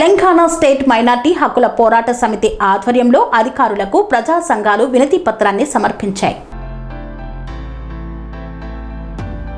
Telangana state minority హక్కుల పోరాట సమితి ఆధ్వర్యంలో అధికారులకు ప్రజా సంఘాలు వినతి పత్రాన్ని సమర్పించాయి.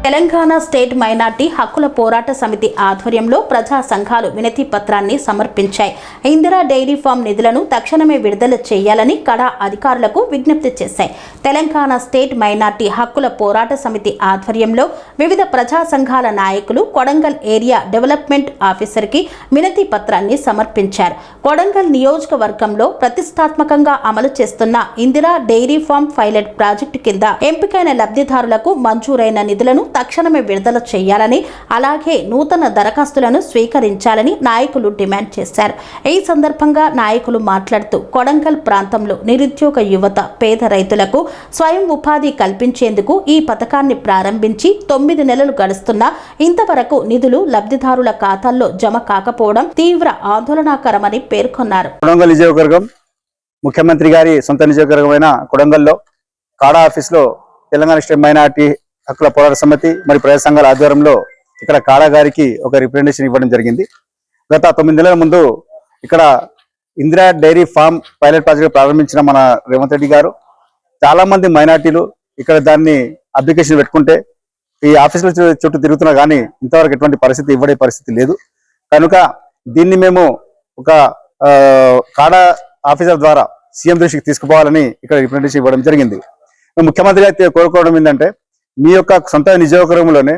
తెలంగాణ స్టేట్ మైనార్టీ హక్కుల పోరాట సమితి ఆధ్వర్యంలో ప్రజా సంఘాలు వినతి పత్రాన్ని సమర్పించాయి. ఇందిరా డైరీ ఫామ్ నిధులను తక్షణమే విడుదల చేయాలని కడా అధికారులకు విజ్ఞప్తి చేశాయి. తెలంగాణ స్టేట్ మైనార్టీ హక్కుల పోరాట సమితి ఆధ్వర్యంలో వివిధ ప్రజా సంఘాల నాయకులు కొడంగల్ ఏరియా డెవలప్మెంట్ ఆఫీసర్కి వినతి పత్రాన్ని సమర్పించారు. కొడంగల్ నియోజకవర్గంలో ప్రతిష్టాత్మకంగా అమలు చేస్తున్న Indira dairy farm pilot project కింద ఎంపికైన లబ్ధిదారులకు మంజూరైన నిధులను తక్షణమే విడుదల చేయాలని, అలాగే నూతన దరఖాస్తులను స్వీకరించాలని నాయకులు డిమాండ్ చేశారు. ఈ సందర్భంగా నాయకులు మాట్లాడుతూ కొడంగల్ ప్రాంతంలో నిరుద్యోగ యువత, పేద రైతులకు స్వయం ఉపాధి కల్పించేందుకు ఈ పథకాన్ని ప్రారంభించి 9 నెలలు గడుస్తున్నా ఇంతవరకు నిధులు లబ్ధిదారుల ఖాతాల్లో జమ కాకపోవడం తీవ్ర ఆందోళనకరమని పేర్కొన్నారు. కొడంగల్ నియోజకవర్గం ముఖ్యమంత్రి గారి సొంత నియోజకవర్గమైన కొడంగల్లో కాడా ఆఫీస్లో తెలంగాణ స్టేట్ మైనార్టీ హక్కుల పోరాట సమితి మరియు ప్రజా సంఘాల ఆధ్వర్యంలో ఇక్కడ కాడా గారికి ఒక రిప్రజెంటేషన్ ఇవ్వడం జరిగింది. గత 9 నెలల ముందు ఇక్కడ Indira dairy farm pilot project ప్రారంభించిన మన రేవంత్ రెడ్డి గారు చాలా మంది మైనార్టీలు ఇక్కడ దాన్ని అప్లికేషన్ పెట్టుకుంటే ఈ ఆఫీసుల చుట్టూ తిరుగుతున్నా కానీ ఇంతవరకు ఎటువంటి పరిస్థితి ఇవ్వడే పరిస్థితి లేదు. కనుక దీన్ని మేము ఒక కాడా ఆఫీసర్ ద్వారా సీఎం దృష్టికి తీసుకుపోవాలని ఇక్కడ రిప్రజెంటేషన్ ఇవ్వడం జరిగింది. ముఖ్యమంత్రి గారు కోరుకోవడం ఏంటంటే మీ యొక్క సొంత నియోజకవర్గంలోనే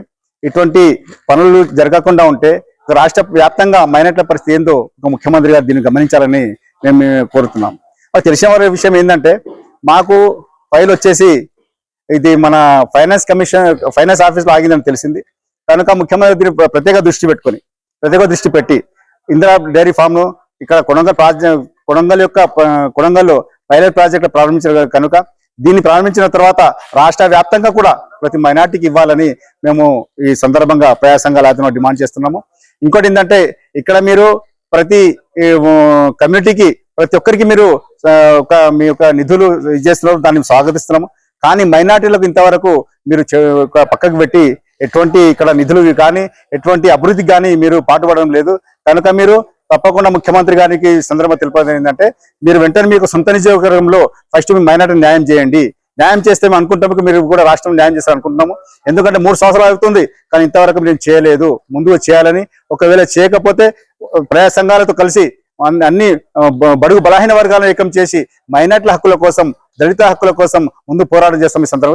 ఇటువంటి పనులు జరగకుండా ఉంటే రాష్ట్ర వ్యాప్తంగా మైనార్టీల పరిస్థితి ఏందో ఒక ముఖ్యమంత్రి గారు దీన్ని గమనించాలని మేము కోరుతున్నాం. తెలిసిన విషయం ఏంటంటే మాకు ఫైల్ వచ్చేసి ఇది మన ఫైనాన్స్ ఆఫీస్లో ఆగిందని తెలిసింది. కనుక ముఖ్యమంత్రి దీన్ని ప్రత్యేక దృష్టి పెట్టి ఇందిరా డైరీ ఫామ్ ను ఇక్కడ కొడంగల్లో పైలట్ ప్రాజెక్ట్ ప్రారంభించారు. కనుక దీన్ని ప్రారంభించిన తర్వాత రాష్ట్ర వ్యాప్తంగా కూడా ప్రతి మైనార్టీకి ఇవ్వాలని మేము ఈ సందర్భంగా ప్రజా సంఘాల ఆధ్వర్యంలో డిమాండ్ చేస్తున్నాము. ఇంకోటి ఏంటంటే ఇక్కడ మీరు ప్రతి కమ్యూనిటీకి ప్రతి ఒక్కరికి మీరు మీ యొక్క నిధులు చేస్తున్నారు, దాన్ని స్వాగతిస్తున్నాము. కానీ మైనార్టీలకు ఇంతవరకు మీరు పక్కకు పెట్టి ఎటువంటి ఇక్కడ నిధులు కానీ ఎటువంటి అభివృద్ధికి కానీ మీరు పాటుపడడం లేదు. కనుక మీరు తప్పకుండా ముఖ్యమంత్రి గారికి సందర్భంగా తెలిపేది ఏంటంటే మీరు వెంటనే మీకు సొంత నియోజకవర్గంలో ఫస్ట్ మీ మైనార్టీ న్యాయం చేయండి. న్యాయం చేస్తే మేము అనుకుంటాము మీరు కూడా రాష్ట్రం న్యాయం చేస్తారు అనుకుంటున్నాము. ఎందుకంటే 3 సంవత్సరాలు అవుతుంది కానీ ఇంతవరకు మేము చేయలేదు. ముందుగా చేయాలని, ఒకవేళ చేయకపోతే ప్రజా సంఘాలతో కలిసి అన్ని బడుగు బలహీన వర్గాలను ఏకం చేసి మైనార్టీల హక్కుల కోసం, దళిత హక్కుల కోసం ముందు పోరాటం చేస్తాం. ఈ సందర్భంగా